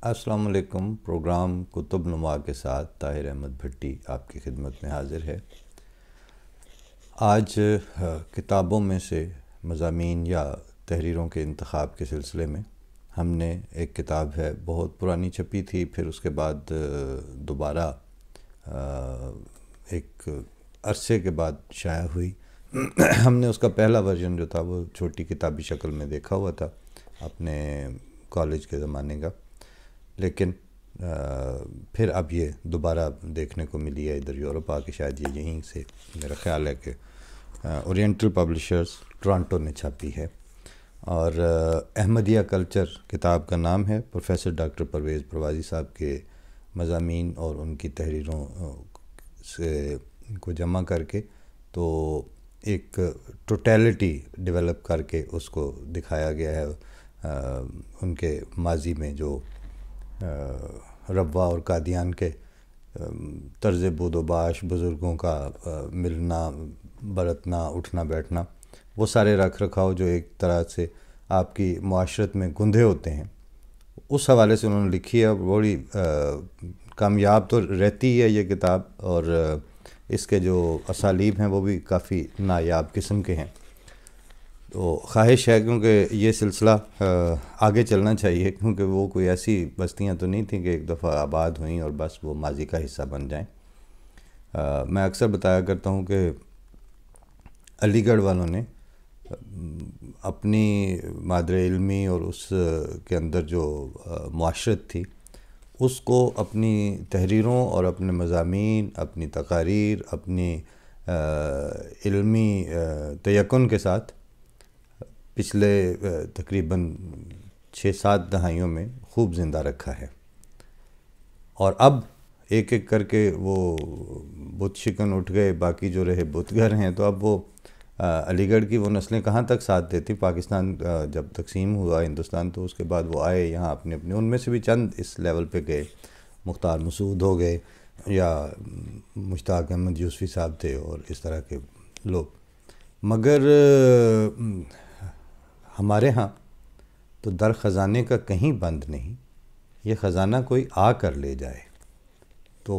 السلام علیکم۔ پروگرام کتب نما کے ساتھ طاہر احمد بھٹی آپ کی خدمت میں حاضر ہے۔ آج کتابوں میں سے مضامین یا تحریروں کے انتخاب کے سلسلے میں ہم نے ایک کتاب ہے، بہت پرانی چھپی تھی، پھر اس کے بعد دوبارہ ایک عرصے کے بعد شائع ہوئی۔ ہم نے اس کا پہلا ورژن جو تھا وہ چھوٹی کتابی شکل میں دیکھا ہوا تھا اپنے کالج کے زمانے کا، لیکن پھر اب یہ دوبارہ دیکھنے کو ملی ہے ادھر یورپ آ کے، شاید یہ یہیں سے میرا خیال ہے کہ اورینٹل پبلشرز ٹورانٹو نے چھاپی ہے، اور احمدیہ کلچر کتاب کا نام ہے۔ پروفیسر ڈاکٹر پرویز پروازی صاحب کے مضامین اور ان کی تحریروں سے کو جمع کر کے تو ایک ٹوٹیلٹی ڈیولپ کر کے اس کو دکھایا گیا ہے، ان کے ماضی میں جو ربوہ اور قادیان کے طرز بود و باش، بزرگوں کا ملنا برتنا، اٹھنا بیٹھنا، وہ سارے رکھ رکھاؤ جو ایک طرح سے آپ کی معاشرت میں گندھے ہوتے ہیں، اس حوالے سے انہوں نے لکھی ہے۔ بڑی کامیاب تو رہتی ہے یہ کتاب، اور اس کے جو اسالیب ہیں وہ بھی کافی نایاب قسم کے ہیں۔ تو خواہش ہے کیونکہ یہ سلسلہ آگے چلنا چاہیے، کیونکہ وہ کوئی ایسی بستیاں تو نہیں تھیں کہ ایک دفعہ آباد ہوئیں اور بس وہ ماضی کا حصہ بن جائیں۔ میں اکثر بتایا کرتا ہوں کہ علی گڑھ والوں نے اپنی مادر علمی اور اس کے اندر جو معاشرت تھی اس کو اپنی تحریروں اور اپنے مضامین، اپنی تقاریر، اپنی علمی تیقن کے ساتھ پچھلے تقریباً 6-7 دہائیوں میں خوب زندہ رکھا ہے، اور اب ایک ایک کر کے وہ بت شکن اٹھ گئے، باقی جو رہے بت گھر ہیں، تو اب وہ علی گڑھ کی وہ نسلیں کہاں تک ساتھ دیتی۔ پاکستان جب تقسیم ہوا ہندوستان تو اس کے بعد وہ آئے یہاں اپنے ان میں سے بھی چند اس لیول پہ گئے، مختار مسعود ہو گئے یا مشتاق احمد یوسفی صاحب تھے اور اس طرح کے لوگ، مگر ہمارے ہاں تو در خزانے کا کہیں بند نہیں، یہ خزانہ کوئی آ کر لے جائے۔ تو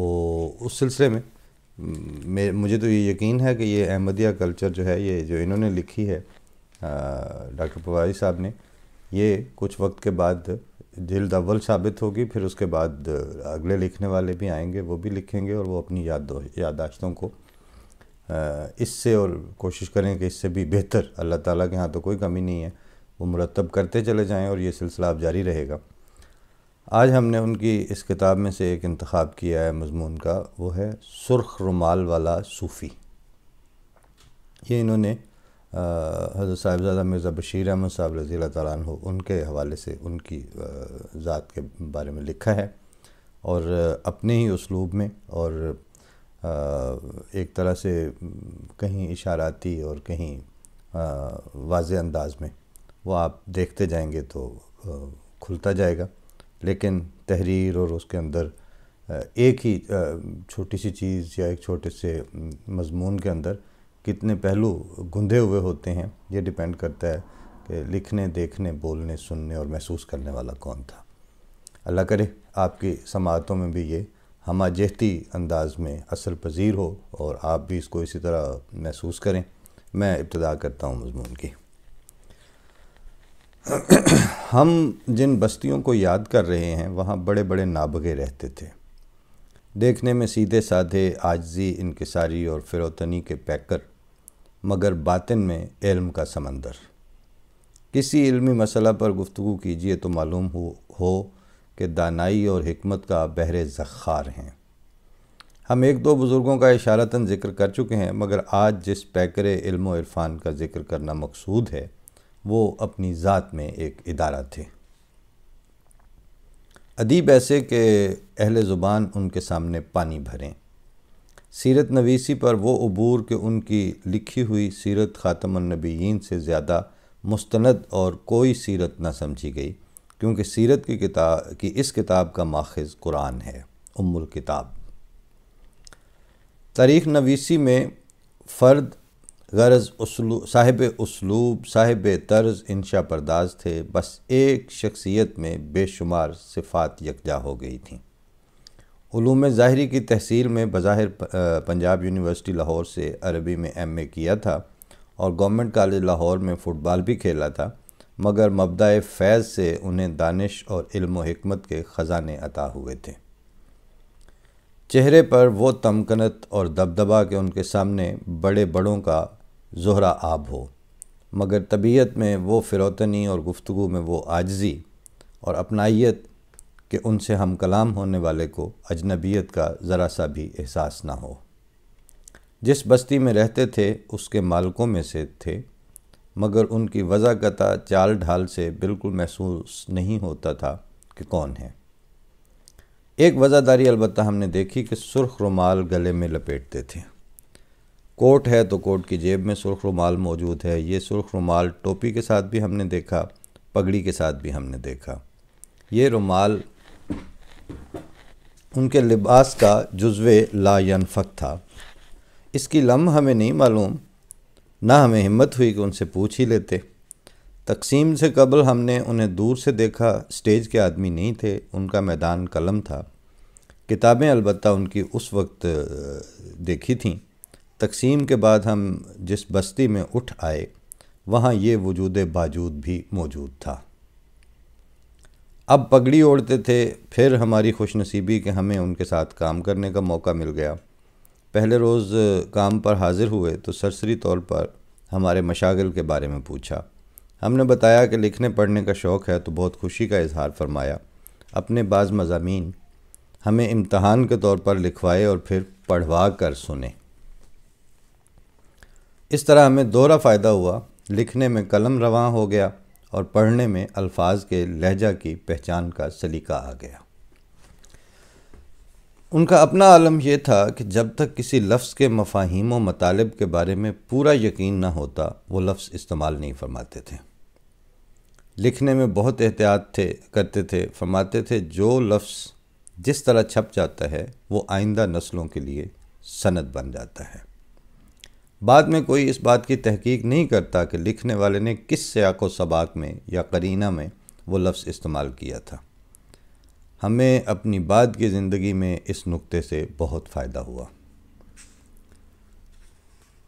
اس سلسلے میں مجھے تو یہ یقین ہے کہ یہ احمدیہ کلچر جو ہے، یہ جو انہوں نے لکھی ہے ڈاکٹر پروازی صاحب نے، یہ کچھ وقت کے بعد جلد اول ثابت ہوگی، پھر اس کے بعد اگلے لکھنے والے بھی آئیں گے، وہ بھی لکھیں گے، اور وہ اپنی یادداشتوں کو اس سے اور کوشش کریں کہ اس سے بھی بہتر، اللہ تعالیٰ کے ہاں تو کوئی کمی نہیں ہے، وہ مرتب کرتے چلے جائیں، اور یہ سلسلہ اب جاری رہے گا۔ آج ہم نے ان کی اس کتاب میں سے ایک انتخاب کیا ہے مضمون کا، وہ ہے سرخ رومال والا صوفی۔ یہ انہوں نے حضرت صاحبزادہ مرزا بشیر احمد صاحب رضی اللہ تعالیٰ عنہ ان کے حوالے سے ان کی ذات کے بارے میں لکھا ہے، اور اپنے ہی اسلوب میں، اور ایک طرح سے کہیں اشاراتی اور کہیں واضح انداز میں، وہ آپ دیکھتے جائیں گے تو کھلتا جائے گا، لیکن تحریر اور اس کے اندر ایک ہی چھوٹی سی چیز یا ایک چھوٹے سے مضمون کے اندر کتنے پہلو گندھے ہوئے ہوتے ہیں، یہ ڈیپینڈ کرتا ہے کہ لکھنے، دیکھنے، بولنے، سننے اور محسوس کرنے والا کون تھا۔ اللہ کرے آپ کی سماعتوں میں بھی یہ ہمہ جہتی انداز میں اثر پذیر ہو، اور آپ بھی اس کو اسی طرح محسوس کریں۔ میں ابتدا کرتا ہوں مضمون کی۔ ہم جن بستیوں کو یاد کر رہے ہیں وہاں بڑے بڑے نابغے رہتے تھے، دیکھنے میں سیدھے سادھے، عاجزی، انکساری اور فروتنی کے پیکر، مگر باطن میں علم کا سمندر۔ کسی علمی مسئلہ پر گفتگو کیجئے تو معلوم ہو کہ دانائی اور حکمت کا بحر زخار ہیں۔ ہم ایک دو بزرگوں کا اشارتاً ذکر کر چکے ہیں، مگر آج جس پیکر علم و عرفان کا ذکر کرنا مقصود ہے وہ اپنی ذات میں ایک ادارہ تھے۔ ادیب ایسے کہ اہل زبان ان کے سامنے پانی بھریں۔ سیرت نویسی پر وہ عبور کہ ان کی لکھی ہوئی سیرت خاتم النبیین سے زیادہ مستند اور کوئی سیرت نہ سمجھی گئی، کیونکہ سیرت کی اس کتاب کا ماخذ قرآن ہے، ام الکتاب۔ تاریخ نویسی میں فرد غرض صاحب اسلوب، صاحب طرز انشا پرداز تھے، بس ایک شخصیت میں بے شمار صفات یکجا ہو گئی تھیں۔ علوم ظاہری کی تحصیل میں بظاہر پنجاب یونیورسٹی لاہور سے عربی میں ایم اے کیا تھا اور گورنمنٹ کالج لاہور میں فٹ بال بھی کھیلا تھا، مگر مبدأ فیض سے انہیں دانش اور علم و حکمت کے خزانے عطا ہوئے تھے۔ چہرے پر وہ تمکنت اور دبدبا کہ ان کے سامنے بڑے بڑوں کا زہرہ آب ہو، مگر طبیعت میں وہ فروتنی اور گفتگو میں وہ عاجزی اور اپنائیت کہ ان سے ہم کلام ہونے والے کو اجنبیت کا ذرا سا بھی احساس نہ ہو۔ جس بستی میں رہتے تھے اس کے مالکوں میں سے تھے، مگر ان کی وضاقتہ چال ڈھال سے بالکل محسوس نہیں ہوتا تھا کہ کون ہے۔ ایک وضاحداری البتہ ہم نے دیکھی کہ سرخ رومال گلے میں لپیٹتے تھے۔ کوٹ ہے تو کوٹ کی جیب میں سرخ رومال موجود ہے۔ یہ سرخ رومال ٹوپی کے ساتھ بھی ہم نے دیکھا، پگڑی کے ساتھ بھی ہم نے دیکھا۔ یہ رومال ان کے لباس کا جزو لا ینفک تھا۔ اس کی لم ہمیں نہیں معلوم، نہ ہمیں ہمت ہوئی کہ ان سے پوچھ ہی لیتے۔ تقسیم سے قبل ہم نے انہیں دور سے دیکھا، سٹیج کے آدمی نہیں تھے، ان کا میدان قلم تھا۔ کتابیں البتہ ان کی اس وقت دیکھی تھیں۔ تقسیم کے بعد ہم جس بستی میں اٹھ آئے وہاں یہ وجود باجود بھی موجود تھا۔ اب پگڑی اوڑھتے تھے۔ پھر ہماری خوش نصیبی کہ ہمیں ان کے ساتھ کام کرنے کا موقع مل گیا۔ پہلے روز کام پر حاضر ہوئے تو سرسری طور پر ہمارے مشاغل کے بارے میں پوچھا۔ ہم نے بتایا کہ لکھنے پڑھنے کا شوق ہے تو بہت خوشی کا اظہار فرمایا۔ اپنے بعض مضامین ہمیں امتحان کے طور پر لکھوائے اور پھر پڑھوا کر سنے۔ اس طرح ہمیں دوہرا فائدہ ہوا، لکھنے میں قلم رواں ہو گیا اور پڑھنے میں الفاظ کے لہجہ کی پہچان کا سلیقہ آ گیا۔ ان کا اپنا عالم یہ تھا کہ جب تک کسی لفظ کے مفاہیم و مطالب کے بارے میں پورا یقین نہ ہوتا وہ لفظ استعمال نہیں فرماتے تھے۔ لکھنے میں بہت احتیاط کرتے تھے، فرماتے تھے جو لفظ جس طرح چھپ جاتا ہے وہ آئندہ نسلوں کے لیے سند بن جاتا ہے۔ بعد میں کوئی اس بات کی تحقیق نہیں کرتا کہ لکھنے والے نے کس سیاق و سباق میں یا قرینہ میں وہ لفظ استعمال کیا تھا۔ ہمیں اپنی بعد کی زندگی میں اس نقطے سے بہت فائدہ ہوا۔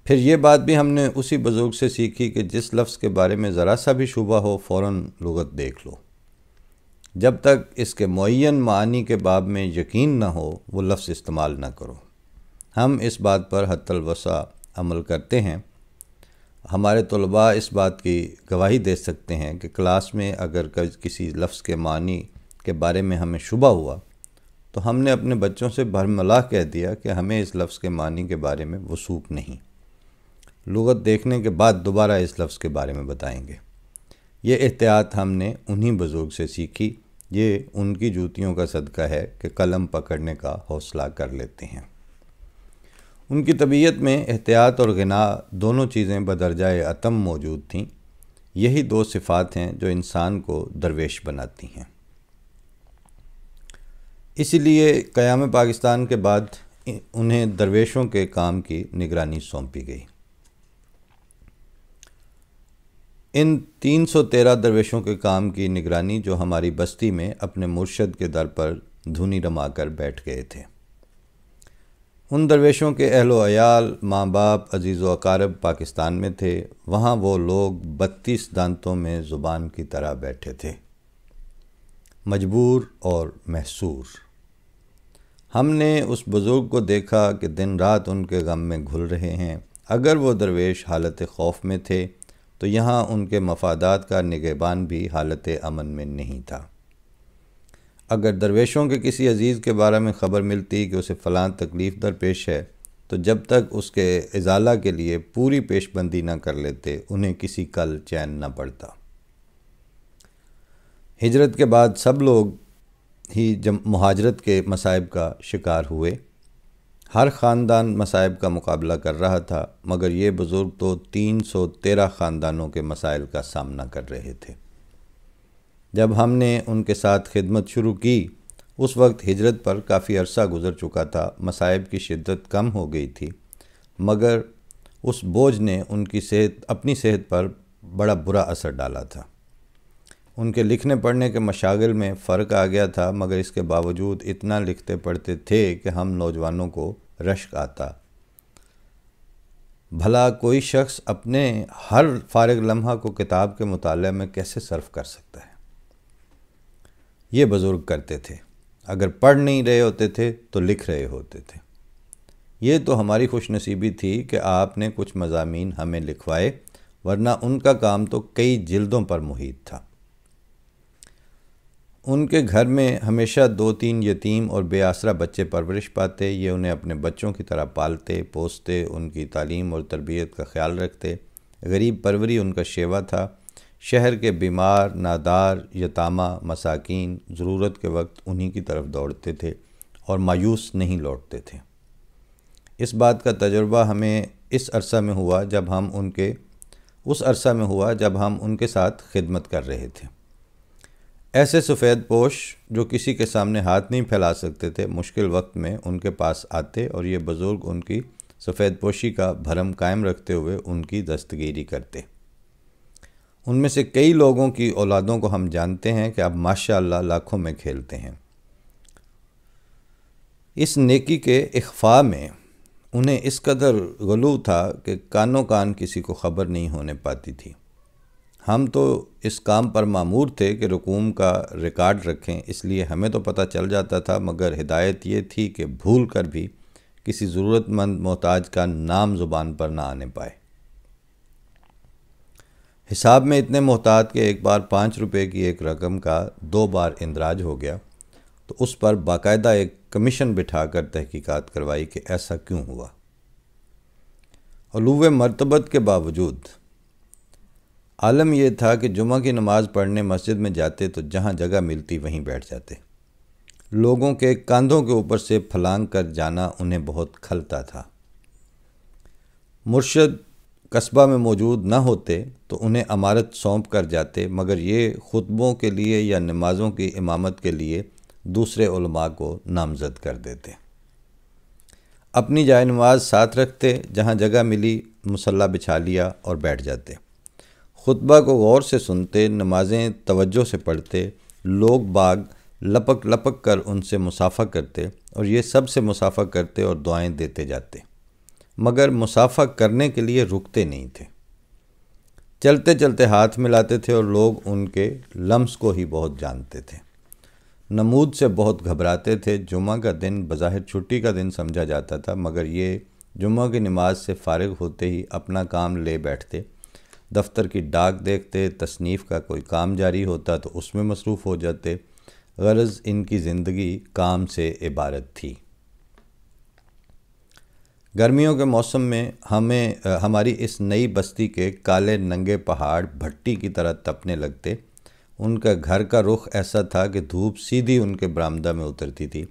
پھر یہ بات بھی ہم نے اسی بزرگ سے سیکھی کہ جس لفظ کے بارے میں ذرا سا بھی شبہ ہو فوراً لغت دیکھ لو۔ جب تک اس کے معین معانی کے باب میں یقین نہ ہو وہ لفظ استعمال نہ کرو۔ ہم اس بات پر حتی الوسع عمل کرتے ہیں۔ ہمارے طلباء اس بات کی گواہی دے سکتے ہیں کہ کلاس میں اگر کسی لفظ کے معنی کے بارے میں ہمیں شبہ ہوا تو ہم نے اپنے بچوں سے برملا کہہ دیا کہ ہمیں اس لفظ کے معنی کے بارے میں وثوق نہیں، لغت دیکھنے کے بعد دوبارہ اس لفظ کے بارے میں بتائیں گے۔ یہ احتیاط ہم نے انہی بزرگ سے سیکھی۔ یہ ان کی جوتیوں کا صدقہ ہے کہ قلم پکڑنے کا حوصلہ کر لیتے ہیں۔ ان کی طبیعت میں احتیاط اور غنا دونوں چیزیں بدرجہ اتم موجود تھیں۔ یہی دو صفات ہیں جو انسان کو درویش بناتی ہیں۔ اسی لیے قیام پاکستان کے بعد انہیں درویشوں کے کام کی نگرانی سونپی گئی۔ ان 313 درویشوں کے کام کی نگرانی جو ہماری بستی میں اپنے مرشد کے در پر دھنی رما کر بیٹھ گئے تھے۔ ان درویشوں کے اہل و عیال، ماں باپ، عزیز و اقارب پاکستان میں تھے۔ وہاں وہ لوگ 32 دانتوں میں زبان کی طرح بیٹھے تھے، مجبور اور محصور۔ ہم نے اس بزرگ کو دیکھا کہ دن رات ان کے غم میں گھل رہے ہیں۔ اگر وہ درویش حالت خوف میں تھے تو یہاں ان کے مفادات کا نگہبان بھی حالت امن میں نہیں تھا۔ اگر درویشوں کے کسی عزیز کے بارے میں خبر ملتی کہ اسے فلاں تکلیف درپیش ہے تو جب تک اس کے ازالہ کے لیے پوری پیش بندی نہ کر لیتے انہیں کسی کل چین نہ پڑتا۔ ہجرت کے بعد سب لوگ ہی مہاجرت کے مصائب کا شکار ہوئے۔ ہر خاندان مصائب کا مقابلہ کر رہا تھا، مگر یہ بزرگ تو 313 خاندانوں کے مسائل کا سامنا کر رہے تھے۔ جب ہم نے ان کے ساتھ خدمت شروع کی اس وقت ہجرت پر کافی عرصہ گزر چکا تھا، مصائب کی شدت کم ہو گئی تھی، مگر اس بوجھ نے ان کی اپنی صحت پر بڑا برا اثر ڈالا تھا۔ ان کے لکھنے پڑھنے کے مشاغل میں فرق آ گیا تھا، مگر اس کے باوجود اتنا لکھتے پڑھتے تھے کہ ہم نوجوانوں کو رشک آتا۔ بھلا کوئی شخص اپنے ہر فارغ لمحہ کو کتاب کے مطالعے میں کیسے صرف کر سکتا ہے؟ یہ بزرگ کرتے تھے۔ اگر پڑھ نہیں رہے ہوتے تھے تو لکھ رہے ہوتے تھے۔ یہ تو ہماری خوش نصیبی تھی کہ آپ نے کچھ مضامین ہمیں لکھوائے، ورنہ ان کا کام تو کئی جلدوں پر محیط تھا۔ ان کے گھر میں ہمیشہ 2-3 یتیم اور بے آسرا بچے پرورش پاتے۔ یہ انہیں اپنے بچوں کی طرح پالتے پوستے، ان کی تعلیم اور تربیت کا خیال رکھتے۔ غریب پروری ان کا شیوا تھا۔ شہر کے بیمار، نادار، یتامہ، مساکین ضرورت کے وقت انہی کی طرف دوڑتے تھے اور مایوس نہیں لوٹتے تھے۔ اس بات کا تجربہ ہمیں اس عرصہ میں ہوا جب ہم ان کے ساتھ خدمت کر رہے تھے۔ ایسے سفید پوش جو کسی کے سامنے ہاتھ نہیں پھیلا سکتے تھے، مشکل وقت میں ان کے پاس آتے اور یہ بزرگ ان کی سفید پوشی کا بھرم قائم رکھتے ہوئے ان کی دستگیری کرتے۔ ان میں سے کئی لوگوں کی اولادوں کو ہم جانتے ہیں کہ اب ماشاءاللہ لاکھوں میں کھیلتے ہیں۔ اس نیکی کے اخفاء میں انہیں اس قدر غلو تھا کہ کانوں کان کسی کو خبر نہیں ہونے پاتی تھی۔ ہم تو اس کام پر مامور تھے کہ رقوم کا ریکارڈ رکھیں، اس لیے ہمیں تو پتہ چل جاتا تھا، مگر ہدایت یہ تھی کہ بھول کر بھی کسی ضرورت مند محتاج کا نام زبان پر نہ آنے پائے۔ حساب میں اتنے محتاط کہ ایک بار 5 روپے کی ایک رقم کا 2 بار اندراج ہو گیا تو اس پر باقاعدہ ایک کمیشن بٹھا کر تحقیقات کروائی کہ ایسا کیوں ہوا۔ علو مرتبت کے باوجود عالم یہ تھا کہ جمعہ کی نماز پڑھنے مسجد میں جاتے تو جہاں جگہ ملتی وہیں بیٹھ جاتے۔ لوگوں کے کاندھوں کے اوپر سے پھلانگ کر جانا انہیں بہت کھلتا تھا۔ مرشد قصبہ میں موجود نہ ہوتے تو انہیں امارت سونپ کر جاتے، مگر یہ خطبوں کے لیے یا نمازوں کی امامت کے لیے دوسرے علماء کو نامزد کر دیتے۔ اپنی جائے نماز ساتھ رکھتے، جہاں جگہ ملی مصلی بچھا لیا اور بیٹھ جاتے۔ خطبہ کو غور سے سنتے، نمازیں توجہ سے پڑھتے، لوگ باغ لپک لپک کر ان سے مصافحہ کرتے اور یہ سب سے مصافحہ کرتے اور دعائیں دیتے جاتے، مگر مصافحہ کرنے کے لیے رکتے نہیں تھے۔ چلتے چلتے ہاتھ ملاتے تھے اور لوگ ان کے لمس کو ہی بہت جانتے تھے۔ نمود سے بہت گھبراتے تھے۔ جمعہ کا دن بظاہر چھٹی کا دن سمجھا جاتا تھا، مگر یہ جمعہ کی نماز سے فارغ ہوتے ہی اپنا کام لے بیٹھتے، دفتر کی ڈاک دیکھتے، تصنیف کا کوئی کام جاری ہوتا تو اس میں مصروف ہو جاتے۔ غرض ان کی زندگی کام سے عبارت تھی۔ گرمیوں کے موسم میں ہماری اس نئی بستی کے کالے ننگے پہاڑ بھٹی کی طرح تپنے لگتے۔ ان کا گھر کا رخ ایسا تھا کہ دھوپ سیدھی ان کے برآمدہ میں اترتی تھی۔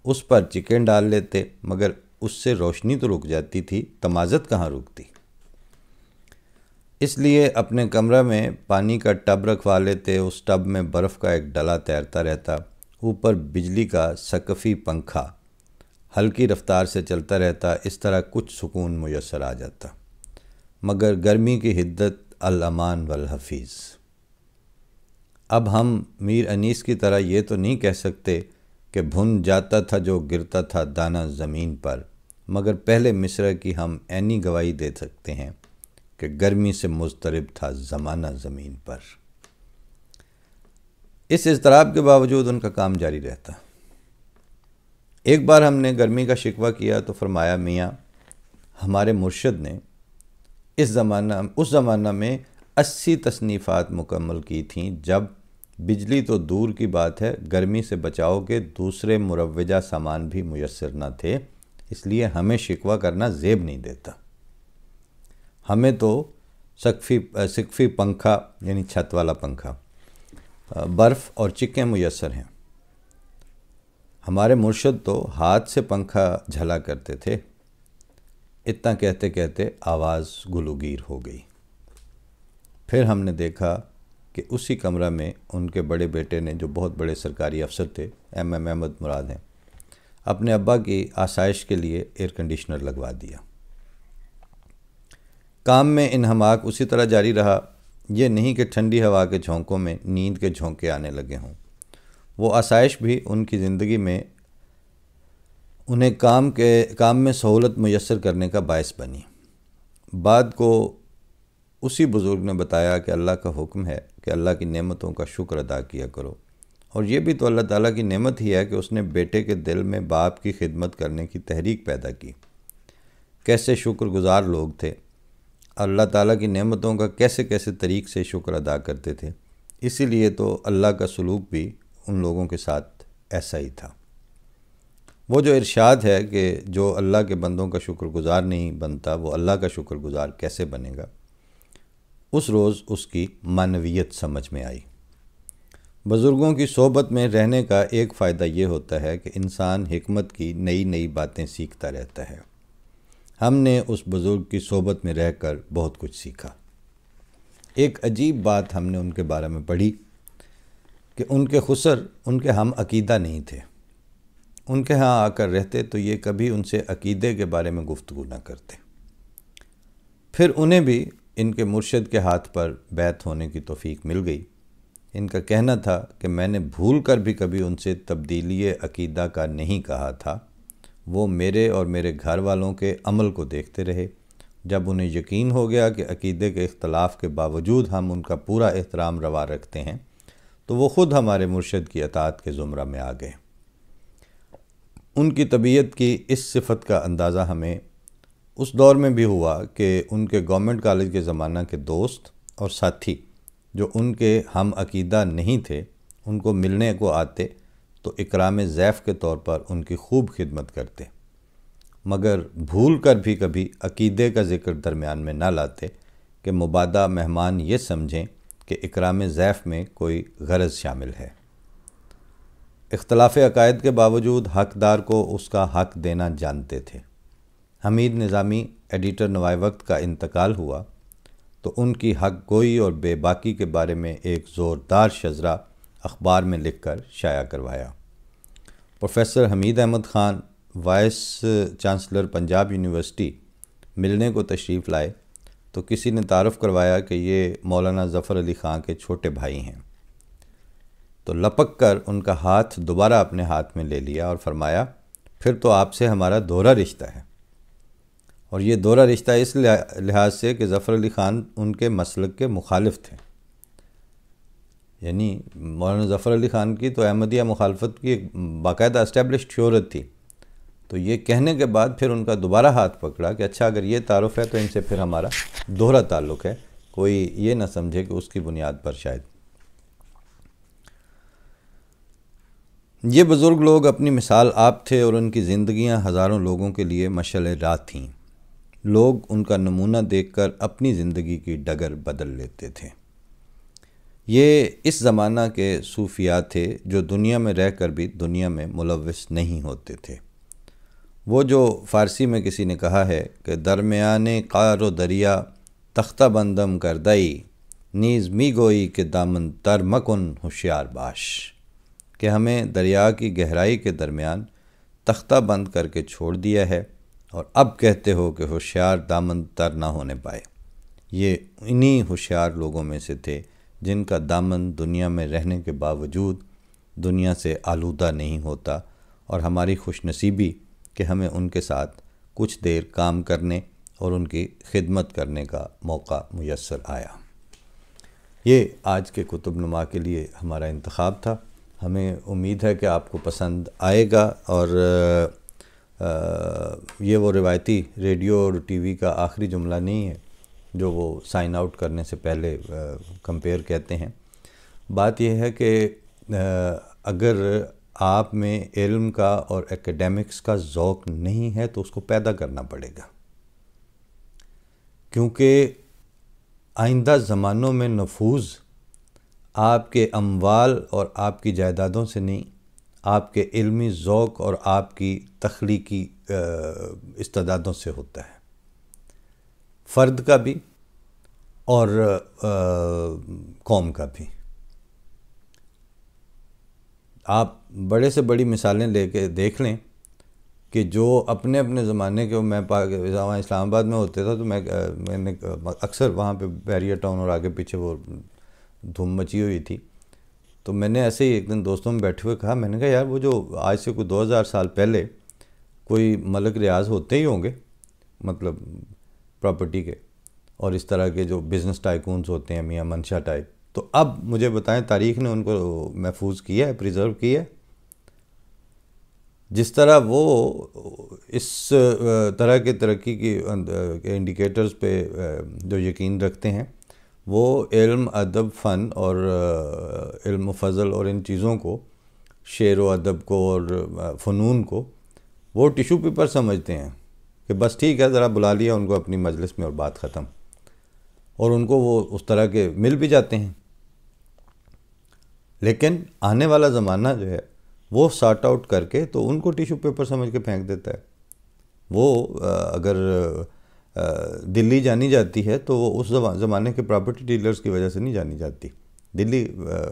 اس پر چکن ڈال لیتے، مگر اس سے روشنی تو رک جاتی تھی، تمازت کہاں رکتی۔ اس لیے اپنے کمرہ میں پانی کا ٹب رکھوا لیتے، اس ٹب میں برف کا ایک ڈلا تیرتا رہتا، اوپر بجلی کا سقفی پنکھا ہلکی رفتار سے چلتا رہتا۔ اس طرح کچھ سکون میسر آ جاتا، مگر گرمی کی حدت الامان والحفیظ۔ اب ہم میر انیس کی طرح یہ تو نہیں کہہ سکتے کہ بھن جاتا تھا جو گرتا تھا دانہ زمین پر، مگر پہلے مصرع کی ہم عینی گواہی دے سکتے ہیں کہ گرمی سے مضطرب تھا زمانہ زمین پر۔ اس اضطراب کے باوجود ان کا کام جاری رہتا۔ ایک بار ہم نے گرمی کا شکوہ کیا تو فرمایا، میاں ہمارے مرشد نے اس زمانہ میں 80 تصنیفات مکمل کی تھیں، جب بجلی تو دور کی بات ہے، گرمی سے بچاؤ کے دوسرے مروجہ سامان بھی میسر نہ تھے، اس لیے ہمیں شکوہ کرنا زیب نہیں دیتا۔ ہمیں تو سقفی پنکھا یعنی چھت والا پنکھا، برف اور چکیں میسر ہیں۔ ہمارے مرشد تو ہاتھ سے پنکھا جھلا کرتے تھے۔ اتنا کہتے کہتے آواز گلوگیر ہو گئی۔ پھر ہم نے دیکھا کہ اسی کمرہ میں ان کے بڑے بیٹے نے، جو بہت بڑے سرکاری افسر تھے، ایم احمد مراد ہیں، اپنے ابا کی آسائش کے لیے ایئر کنڈیشنر لگوا دیا۔ کام میں انہماک اسی طرح جاری رہا، یہ نہیں کہ ٹھنڈی ہوا کے جھونکوں میں نیند کے جھونکے آنے لگے ہوں۔ وہ آسائش بھی ان کی زندگی میں انہیں کام میں سہولت میسر کرنے کا باعث بنی۔ بعد کو اسی بزرگ نے بتایا کہ اللہ کا حکم ہے کہ اللہ کی نعمتوں کا شکر ادا کیا کرو، اور یہ بھی تو اللہ تعالیٰ کی نعمت ہی ہے کہ اس نے بیٹے کے دل میں باپ کی خدمت کرنے کی تحریک پیدا کی۔ کیسے شکر گزار لوگ تھے، اللہ تعالیٰ کی نعمتوں کا کیسے کیسے طریق سے شکر ادا کرتے تھے۔ اسی لیے تو اللہ کا سلوک بھی ان لوگوں کے ساتھ ایسا ہی تھا۔ وہ جو ارشاد ہے کہ جو اللہ کے بندوں کا شکر گزار نہیں بنتا وہ اللہ کا شکر گزار کیسے بنے گا، اس روز اس کی معنویت سمجھ میں آئی۔ بزرگوں کی صحبت میں رہنے کا ایک فائدہ یہ ہوتا ہے کہ انسان حکمت کی نئی نئی باتیں سیکھتا رہتا ہے۔ ہم نے اس بزرگ کی صحبت میں رہ کر بہت کچھ سیکھا۔ ایک عجیب بات ہم نے ان کے بارے میں پڑھی کہ ان کے خسر ان کے ہم عقیدہ نہیں تھے۔ ان کے ہاں آ کر رہتے تو یہ کبھی ان سے عقیدے کے بارے میں گفتگو نہ کرتے۔ پھر انہیں بھی ان کے مرشد کے ہاتھ پر بیعت ہونے کی توفیق مل گئی۔ ان کا کہنا تھا کہ میں نے بھول کر بھی کبھی ان سے تبدیلی عقیدہ کا نہیں کہا تھا۔ وہ میرے اور میرے گھر والوں کے عمل کو دیکھتے رہے۔ جب انہیں یقین ہو گیا کہ عقیدے کے اختلاف کے باوجود ہم ان کا پورا احترام روا رکھتے ہیں تو وہ خود ہمارے مرشد کی اطاعت کے زمرہ میں آ گئے۔ ان کی طبیعت کی اس صفت کا اندازہ ہمیں اس دور میں بھی ہوا کہ ان کے گورنمنٹ کالج کے زمانہ کے دوست اور ساتھی جو ان کے ہم عقیدہ نہیں تھے ان کو ملنے کو آتے تو اکرام ضیف کے طور پر ان کی خوب خدمت کرتے، مگر بھول کر بھی کبھی عقیدے کا ذکر درمیان میں نہ لاتے کہ مبادا مہمان یہ سمجھیں کہ اکرام ضیف میں کوئی غرض شامل ہے۔ اختلاف عقائد کے باوجود حقدار کو اس کا حق دینا جانتے تھے۔ حمید نظامی ایڈیٹر نوائے وقت کا انتقال ہوا تو ان کی حق گوئی اور بے باکی کے بارے میں ایک زوردار شذرا اخبار میں لکھ کر شائع کروایا۔ Professor Hameed Ahmed Khan vice chancellor Punjab university ملنے کو تشریف لائے تو کسی نے تعارف کروایا کہ یہ مولانا ظفر علی خان کے چھوٹے بھائی ہیں، تو لپک کر ان کا ہاتھ دوبارہ اپنے ہاتھ میں لے لیا اور فرمایا پھر تو آپ سے ہمارا دوہرا رشتہ ہے، اور یہ دوہرا رشتہ اس لحاظ سے کہ ظفر علی خان ان کے مسلک کے مخالف تھے۔ یعنی مولانا ظفر علی خان کی تو احمدیہ مخالفت کی ایک باقاعدہ اسٹیبلشڈ شہرت تھی، تو یہ کہنے کے بعد پھر ان کا دوبارہ ہاتھ پکڑا کہ اچھا اگر یہ تعارف ہے تو ان سے پھر ہمارا دوہرا تعلق ہے، کوئی یہ نہ سمجھے کہ اس کی بنیاد پر شاید۔ یہ بزرگ لوگ اپنی مثال آپ تھے اور ان کی زندگیاں ہزاروں لوگوں کے لیے مشعل راہ تھیں۔ لوگ ان کا نمونہ دیکھ کر اپنی زندگی کی ڈگر بدل لیتے تھے۔ یہ اس زمانہ کے صوفیاء تھے جو دنیا میں رہ کر بھی دنیا میں ملوث نہیں ہوتے تھے۔ وہ جو فارسی میں کسی نے کہا ہے کہ درمیان قار و دریا تختہ بندم کردئی نیز می گوئی کہ دامن تر مکن ہوشیار باش، کہ ہمیں دریا کی گہرائی کے درمیان تختہ بند کر کے چھوڑ دیا ہے اور اب کہتے ہو کہ ہوشیار دامن تر نہ ہونے پائے۔ یہ انہی ہوشیار لوگوں میں سے تھے جن کا دامن دنیا میں رہنے کے باوجود دنیا سے آلودہ نہیں ہوتا، اور ہماری خوش نصیبی کہ ہمیں ان کے ساتھ کچھ دیر کام کرنے اور ان کی خدمت کرنے کا موقع میسر آیا۔ یہ آج کے کتب نما کے لیے ہمارا انتخاب تھا۔ ہمیں امید ہے کہ آپ کو پسند آئے گا، اور یہ وہ روایتی ریڈیو اور ٹی وی کا آخری جملہ نہیں ہے جو وہ سائن آؤٹ کرنے سے پہلے کمپیئر کہتے ہیں۔ بات یہ ہے کہ اگر آپ میں علم کا اور ایکیڈیمکس کا ذوق نہیں ہے تو اس کو پیدا کرنا پڑے گا، کیونکہ آئندہ زمانوں میں نفوذ آپ کے اموال اور آپ کی جائیدادوں سے نہیں، آپ کے علمی ذوق اور آپ کی تخلیقی استعدادوں سے ہوتا ہے، فرد کا بھی اور قوم کا بھی۔ آپ بڑے سے بڑی مثالیں لے کے دیکھ لیں کہ جو اپنے اپنے زمانے کے، میں وہاں اسلام آباد میں ہوتے تھا تو میں نے اکثر وہاں پہ بیریئر ٹاؤن اور آگے پیچھے وہ دھوم مچی ہوئی تھی، تو میں نے ایسے ہی ایک دن دوستوں میں بیٹھے ہوئے کہا، میں نے کہا یار وہ جو آج سے کوئی 2000 سال پہلے کوئی ملک ریاض ہوتے ہی ہوں گے، مطلب پراپرٹی کے، اور اس طرح کے جو بزنس ٹائکونز ہوتے ہیں میاں منشا ٹائپ، تو اب مجھے بتائیں تاریخ نے ان کو محفوظ کیا ہے، پریزرو کیا ہے؟ جس طرح وہ اس طرح کے ترقی کی انڈیکیٹرز پہ جو یقین رکھتے ہیں، وہ علم، ادب، فن اور علم و فضل اور ان چیزوں کو، شعر و ادب کو اور فنون کو وہ ٹیشو پیپر سمجھتے ہیں کہ بس ٹھیک ہے، ذرا بلا لیا ان کو اپنی مجلس میں اور بات ختم، اور ان کو وہ اس طرح کے مل بھی جاتے ہیں۔ لیکن آنے والا زمانہ جو ہے وہ سارٹ آؤٹ کر کے تو ان کو ٹیشو پیپر سمجھ کے پھینک دیتا ہے۔ وہ اگر دلی جانی جاتی ہے تو وہ اس زمانے کے پراپرٹی ڈیلرز کی وجہ سے نہیں جانی جاتی، دلی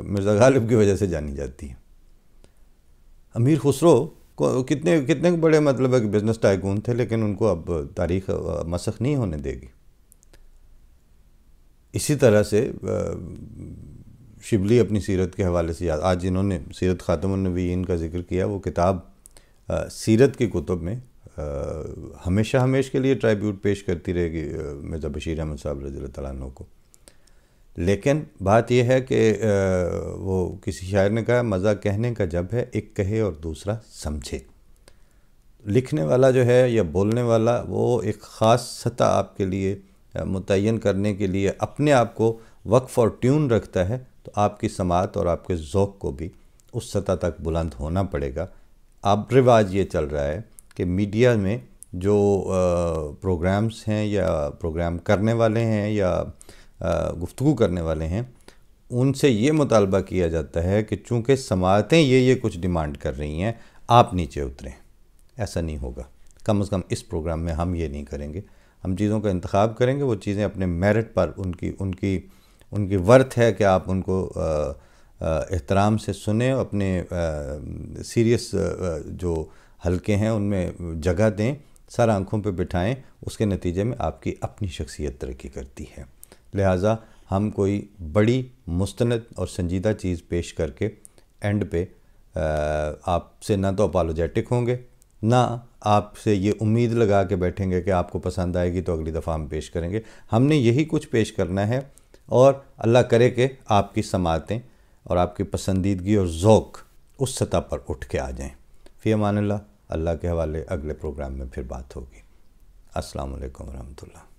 مرزا غالب کی وجہ سے جانی جاتی ہے۔ امیر خسرو کتنے بڑے مطلب ہے کہ بزنس ٹائکون تھے، لیکن ان کو اب تاریخ مسخ نہیں ہونے دے گی۔ اسی طرح سے شبلی اپنی سیرت کے حوالے سے آج جنہوں نے سیرت خاتم النبیین کا ذکر کیا، وہ کتاب سیرت کی کتب میں ہمیشہ کے لیے ٹرائیبیوٹ پیش کرتی رہے گی مرزا بشیر احمد صاحب رضی اللہ تعالیٰ عنہ کو۔ لیکن بات یہ ہے کہ وہ کسی شاعر نے کہا، مزہ کہنے کا جب ہے ایک کہے اور دوسرا سمجھے۔ لکھنے والا جو ہے یا بولنے والا، وہ ایک خاص سطح آپ کے لیے متعین کرنے کے لیے اپنے آپ کو وقف اور ٹیون رکھتا ہے، تو آپ کی سماعت اور آپ کے ذوق کو بھی اس سطح تک بلند ہونا پڑے گا۔ اب رواج یہ چل رہا ہے کہ میڈیا میں جو پروگرامز ہیں یا پروگرام کرنے والے ہیں یا گفتگو کرنے والے ہیں، ان سے یہ مطالبہ کیا جاتا ہے کہ چونکہ سماعتیں یہ کچھ ڈیمانڈ کر رہی ہیں، آپ نیچے اتریں۔ ایسا نہیں ہوگا، کم از کم اس پروگرام میں ہم یہ نہیں کریں گے۔ ہم چیزوں کا انتخاب کریں گے، وہ چیزیں اپنے میرٹ پر، ان کی ورتھ ہے کہ آپ ان کو احترام سے سنیں، اپنے سیریس جو حلقے ہیں ان میں جگہ دیں، سر آنکھوں پہ بٹھائیں، اس کے نتیجے میں آپ کی اپنی شخصیت ترقی کرتی ہے۔ لہٰذا ہم کوئی بڑی مستند اور سنجیدہ چیز پیش کر کے اینڈ پہ آپ سے نہ تو اپالوجیٹک ہوں گے، نہ آپ سے یہ امید لگا کے بیٹھیں گے کہ آپ کو پسند آئے گی تو اگلی دفعہ ہم پیش کریں گے۔ ہم نے یہی کچھ پیش کرنا ہے، اور اللہ کرے کہ آپ کی سماعتیں اور آپ کی پسندیدگی اور ذوق اس سطح پر اٹھ کے آ جائیں۔ فی امان اللہ۔ اللہ کے حوالے اگلے پروگرام میں پھر بات ہوگی۔ السلام علیکم ورحمۃ اللہ۔